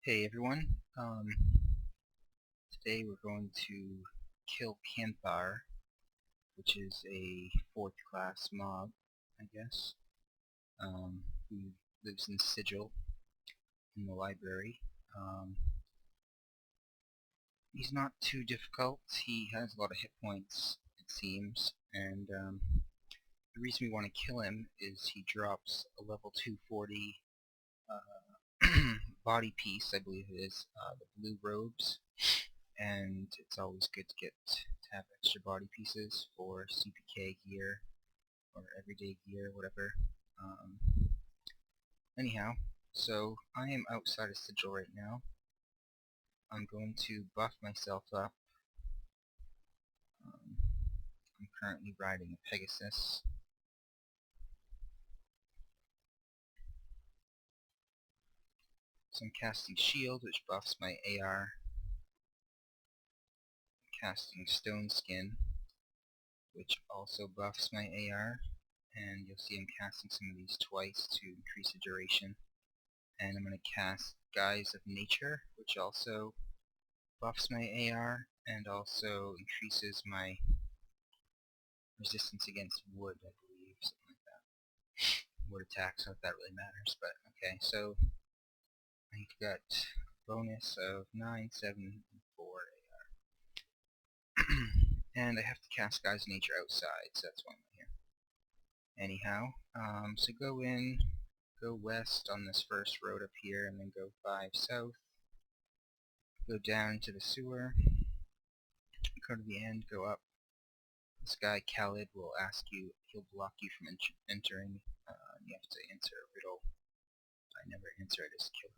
Hey everyone, today we're going to kill Kanthar, which is a 4th class mob, I guess, who lives in Sigil in the library. He's not too difficult. He has a lot of hit points, it seems, and the reason we want to kill him is he drops a level 240 body piece, I believe it is, the Blue Robes, and it's always good to have extra body pieces for CPK gear or everyday gear, whatever. Anyhow, so I am outside of Sigil right now. I'm going to buff myself up. I'm currently riding a Pegasus. So I'm casting Shield, which buffs my AR. I'm casting Stone Skin, which also buffs my AR. And you'll see I'm casting some of these twice to increase the duration. And I'm going to cast Guise of Nature, which also buffs my AR and also increases my resistance against wood, I believe, something like that. Wood attacks, not that really matters, but okay, so I've got a bonus of 9, 7, and 4 AR. And I have to cast Guise of Nature outside, so that's why I'm here. Anyhow, so go west on this first road up here, and then go 5 south. Go down into the sewer, go to the end, go up. This guy, Khalid, will ask you, he'll block you from entering. You have to answer a riddle. I never answer, I just kill him.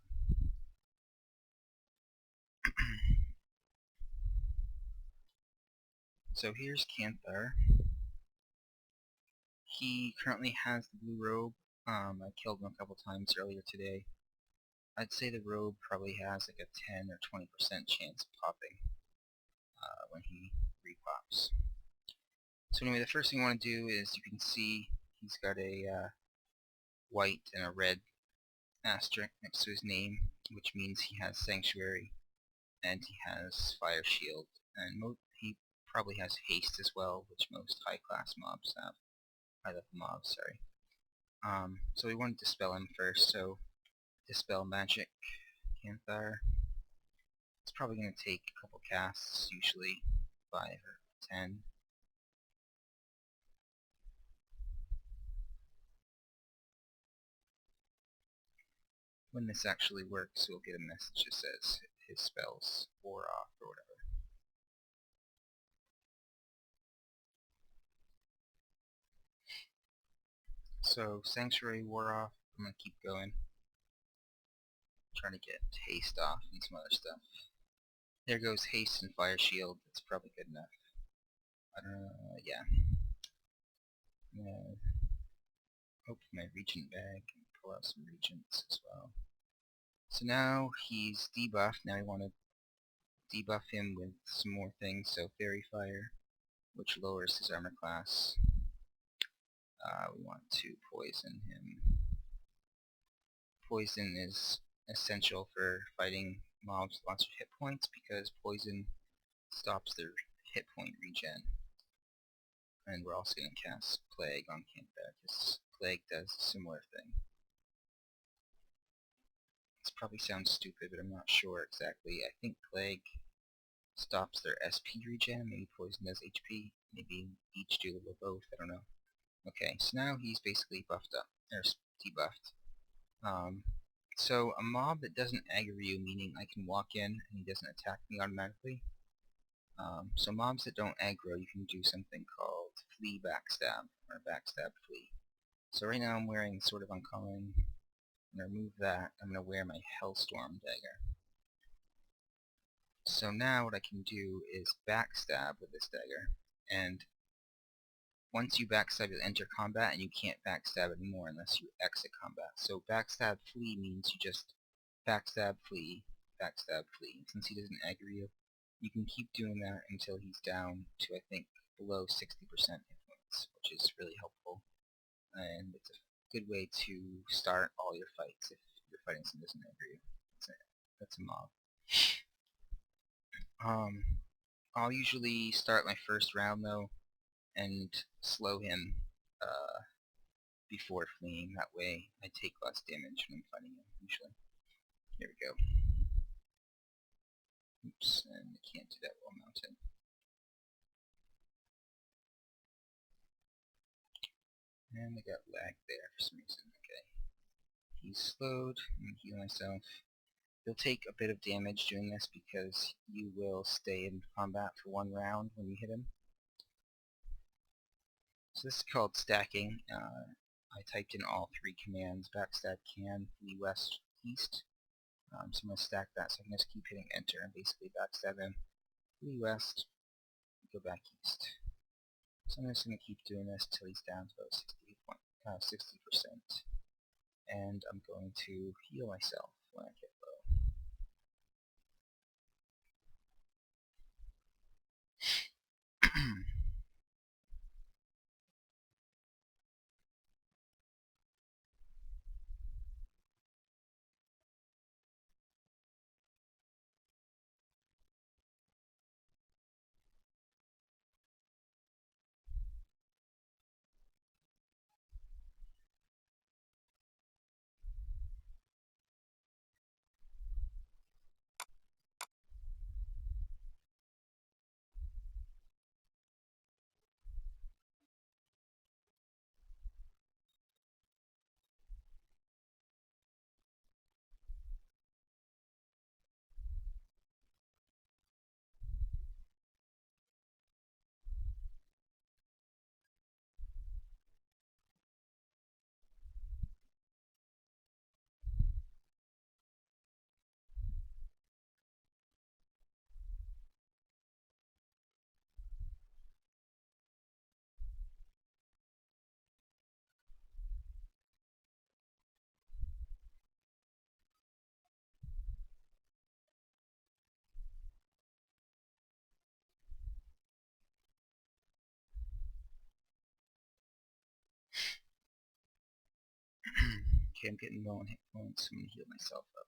So here's Kanthar. He currently has the Blue Robe. I killed him a couple times earlier today. I'd say the robe probably has like a 10 or 20% chance of popping when he repops. So anyway, the first thing I want to do is, you can see he's got a white and a red asterisk next to his name, which means he has Sanctuary and he has Fire Shield, and he probably has Haste as well, which most high class mobs have. High-level mobs, sorry. So we want to dispel him first, so Dispel Magic, Kanthar. It's probably going to take a couple casts, usually 5 or 10. When this actually works, we'll get a message that says his spells wore off or whatever. So Sanctuary wore off. I'm going to keep going. Trying to get Haste off and some other stuff. There goes Haste and Fire Shield. That's probably good enough. Yeah. I'm gonna open my Regent bag and pull out some Regents as well. So now he's debuffed. Now I want to debuff him with some more things. So Fairy Fire, which lowers his armor class. We want to poison him. Poison is essential for fighting mobs with lots of hit points because poison stops their hit point regen. And we're also going to cast Plague on Kanthar because Plague does a similar thing. This probably sounds stupid, but I'm not sure exactly. I think Plague stops their SP regen, maybe Poison does HP, maybe each do a little both, I don't know. Okay, so now he's basically buffed up, or debuffed. So a mob that doesn't aggro you, meaning I can walk in and he doesn't attack me automatically. So mobs that don't aggro, you can do something called Flee Backstab, or Backstab Flee. So right now I'm wearing sort of uncommon. I'm going to remove that. I'm going to wear my Hellstorm dagger. So now what I can do is backstab with this dagger, and once you backstab, you'll enter combat, and you can't backstab anymore unless you exit combat. So backstab flee means you just backstab flee, backstab flee. Since he doesn't aggro you, you can keep doing that until he's down to, I think, below 60% hit points, which is really helpful. And it's a good way to start all your fights if you're fighting someone who doesn't aggro you. It's That's a mob. I'll usually start my first round though and slow him before fleeing. That way I take less damage when I'm fighting him usually. Here we go. Oops, and I can't do that while mounted. And I got lag there for some reason. Okay. He's slowed. I'm going to heal myself. You'll take a bit of damage doing this because you will stay in combat for one round when you hit him. So this is called stacking. I typed in all three commands, backstab, can, flee west, east. So I'm going to stack that, so I can just keep hitting enter and basically backstab him, flee west, go back east. So I'm just going to keep doing this till he's down to about 60%. And I'm going to heal myself when I get low. Okay, I'm getting low on hit points, so I'm going to heal myself up.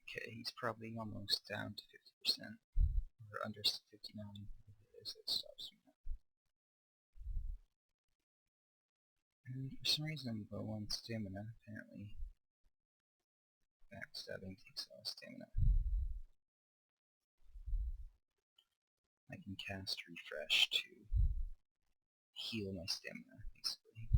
Okay, he's probably almost down to 50%, or under 59, whatever it is that stops me. And for some reason I'm low on stamina, apparently. Backstabbing takes a lot of stamina. I can cast refresh to heal my stamina, basically.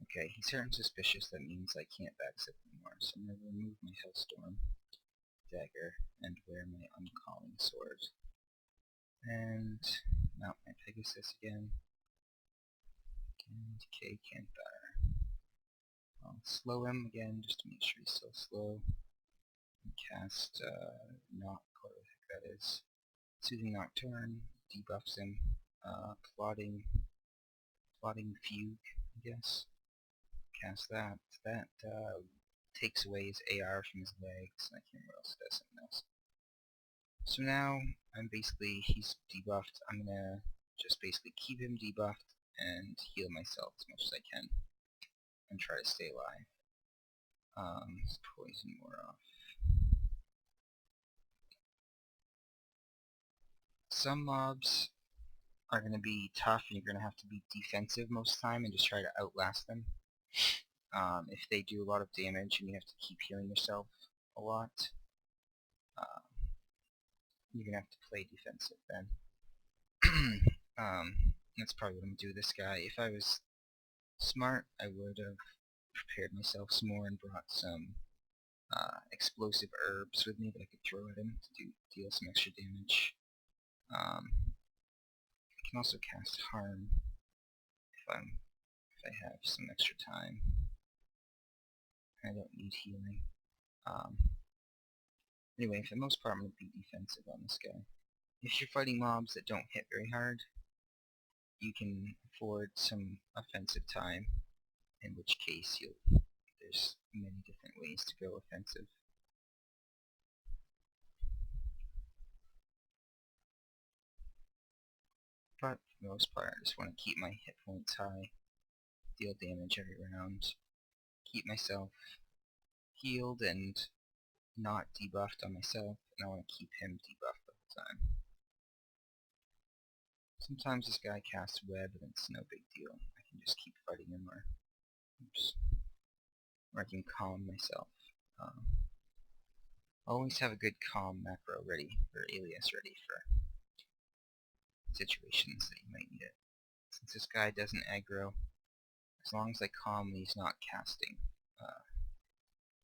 Okay, he's starting suspicious, that means I can't backstab anymore, so I'm going to remove my Hellstorm dagger and wear my Uncalling sword. And mount my Pegasus again. And Kanthar. I'll slow him again just to make sure he's still slow. And cast Knock, whatever the heck that is. Soothing Nocturne, debuffs him. Plotting Fugue, I guess. Cast that. That takes away his AR from his legs. I can't remember what else it does, something else. So now he's debuffed. I'm gonna just basically keep him debuffed and heal myself as much as I can and try to stay alive. Let's poison more off. Some mobs are going to be tough and you're going to have to be defensive most of the time and just try to outlast them. If they do a lot of damage and you have to keep healing yourself a lot, you're going to have to play defensive then. That's probably what I'm going to do with this guy. If I was smart, I would have prepared myself some more and brought some explosive herbs with me that I could throw at him to deal some extra damage. I can also cast Harm if I have some extra time. I don't need healing. Anyway, for the most part, I'm going to be defensive on this guy. If you're fighting mobs that don't hit very hard, you can afford some offensive time, in which case there's many different ways to go offensive. But for the most part, I just want to keep my hit points high, deal damage every round, keep myself healed and not debuffed on myself, and I want to keep him debuffed the whole time. Sometimes this guy casts web and it's no big deal. I can just keep fighting him, or I can calm myself. Always have a good calm macro ready, or alias ready for situations that you might need it. Since this guy doesn't aggro, as long as I calm when he's not casting,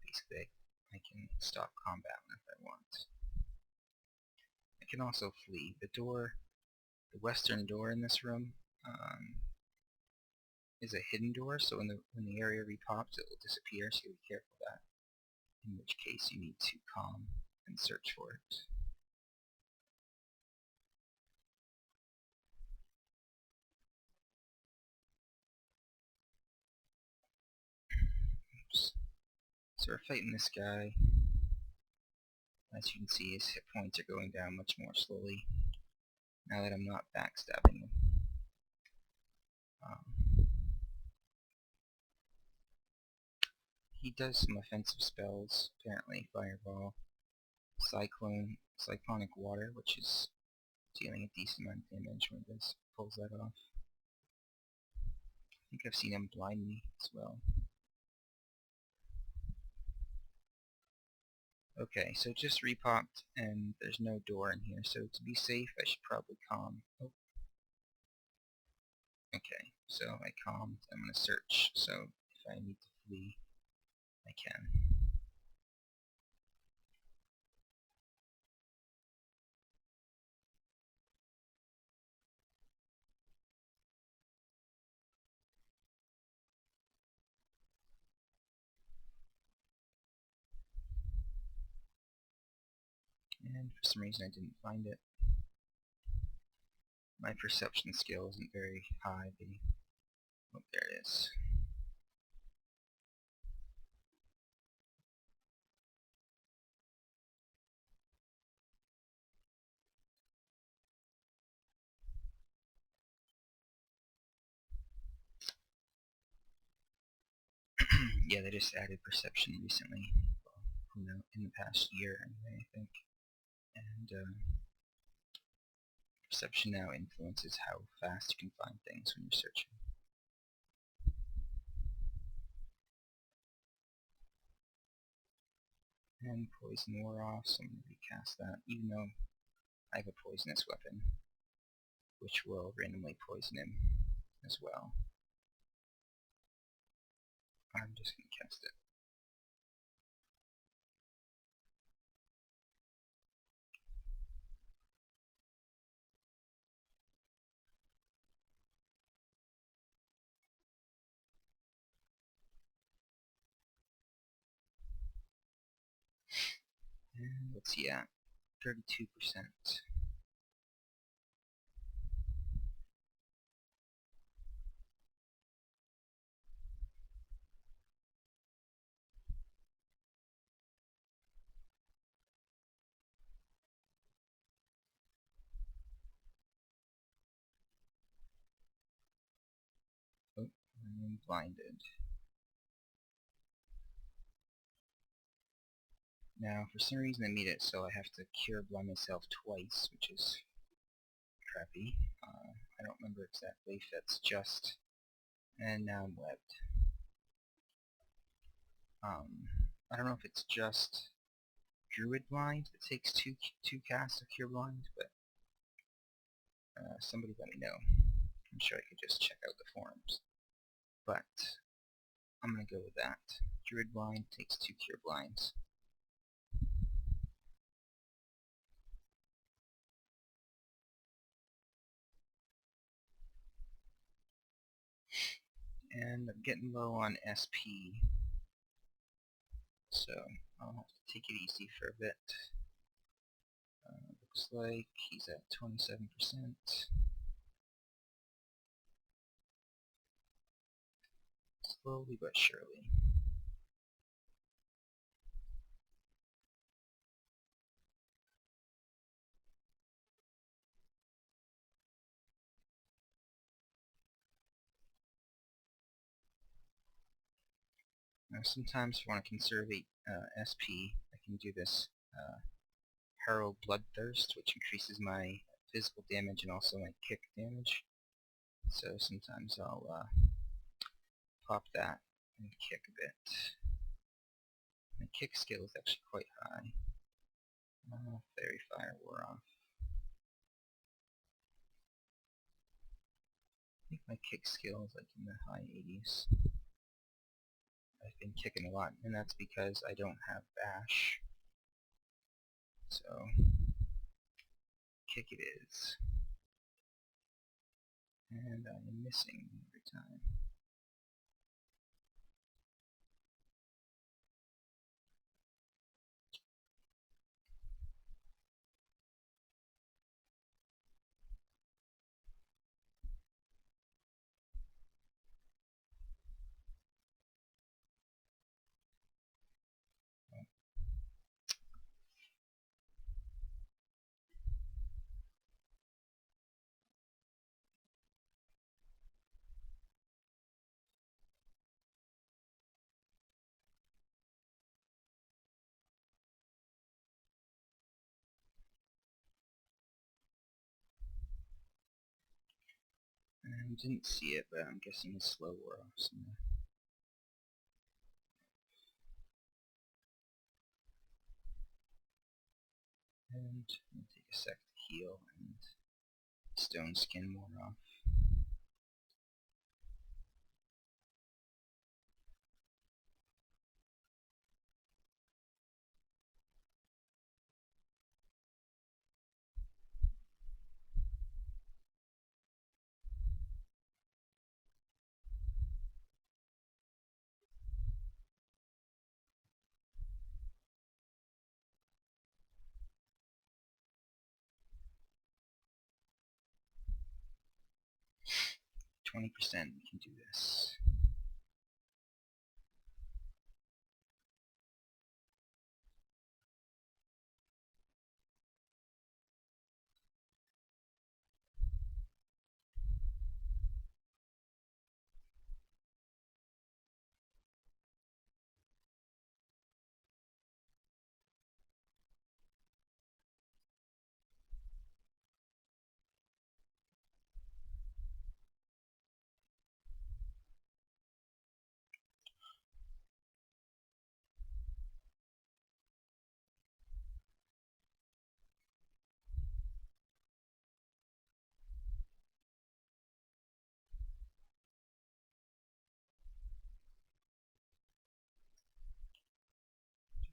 basically I can stop combat if I want. I can also flee. The western door in this room is a hidden door, so when the area repops, it will disappear, so be careful of that. In which case you need to calm and search for it. Oops. So we're fighting this guy. As you can see, his hit points are going down much more slowly now that I'm not backstabbing him. He does some offensive spells, apparently Fireball, Cyclonic Water, which is dealing a decent amount of damage when he pulls that off. I think I've seen him blind me as well. Okay, so it just repopped, and there's no door in here, so to be safe I should probably calm. Oh. Okay, so I calmed. I'm going to search, so if I need to flee, I can. And for some reason I didn't find it. My perception skill isn't very high. Oh, there it is. Yeah, they just added perception recently. Well, in the past year, anyway, I think. And perception now influences how fast you can find things when you're searching. And poison wore off, so I'm going to recast that, even though I have a poisonous weapon, which will randomly poison him as well. I'm just going to cast it. And what's he at? 32%. Oh, I'm blinded. Now, for some reason I made it so I have to cure blind myself twice, which is crappy. I don't remember exactly if that's just... And now I'm webbed. I don't know if it's just Druid Blind that takes two casts of Cure Blind, but somebody let me know. I'm sure I could just check out the forums. But I'm going to go with that. Druid Blind takes 2 Cure Blinds. And I'm getting low on SP, so I'll have to take it easy for a bit. Looks like he's at 27%. Slowly but surely. Now sometimes if you want to conserve SP, I can do this Harrow Bloodthirst, which increases my physical damage and also my kick damage. So sometimes I'll pop that and kick a bit. My kick skill is actually quite high. Fairy Fire wore off. I think my kick skill is like in the high 80s. I've been kicking a lot, and that's because I don't have bash. So, kick it is. And I am missing every time. I didn't see it, but I'm guessing it's slow wore off somewhere. And I'll take a sec to heal, and stone skin wore off. %, we can do this.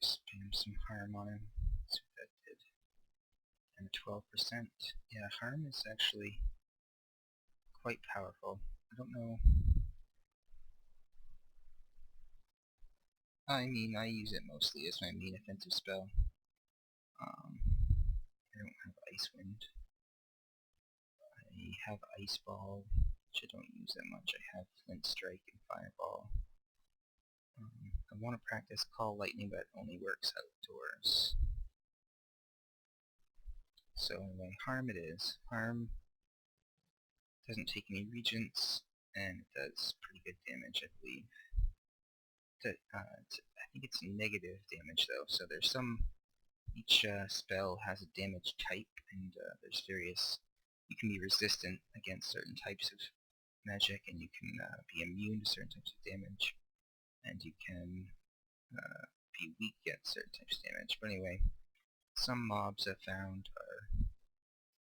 Just spam some harm on him. See what that did. And 12%. Yeah, harm is actually quite powerful. I don't know. I mean, I use it mostly as my main offensive spell. I don't have Ice Wind. I have Ice Ball, which I don't use that much. I have Flint Strike and Fireball. I want to practice Call Lightning, but it only works outdoors. So anyway, Harm it is. Harm doesn't take any regents, and it does pretty good damage, I believe. I think it's negative damage though, so there's some, each spell has a damage type, and there's various, you can be resistant against certain types of magic, and you can be immune to certain types of damage, and you can be weak against certain types of damage. But anyway, some mobs I've found are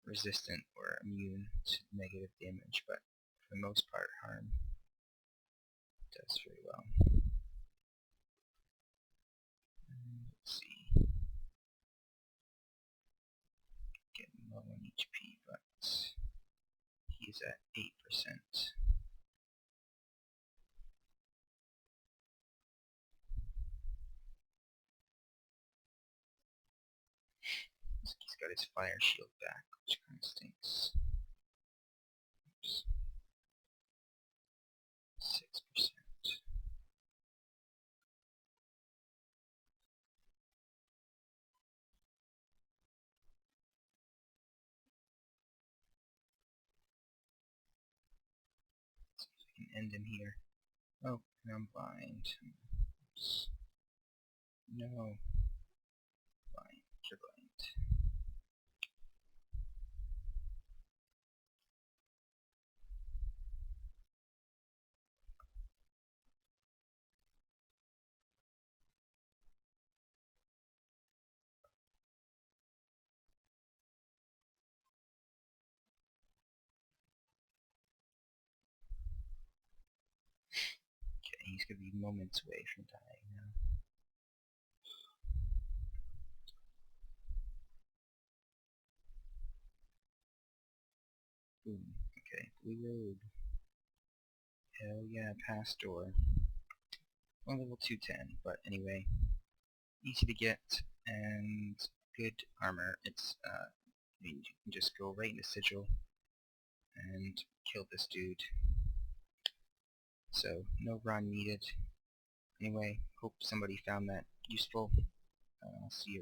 resistant or immune to negative damage, but for the most part, harm does very well. Let's see. Getting low on HP, but he's at 8%. got his fire shield back, which kind of stinks. Oops. 6%. See if I can end him here. Oh, and I'm blind. Oops. No. Blind. You're blind. Okay, he's gonna be moments away from dying now. Boom. Okay, Blue Robe. Hell yeah, pass door. Well, level 210, but anyway. Easy to get, and good armor. It's, you can just go right into Sigil and kill this dude. So, no run needed. Anyway, hope somebody found that useful. I'll see you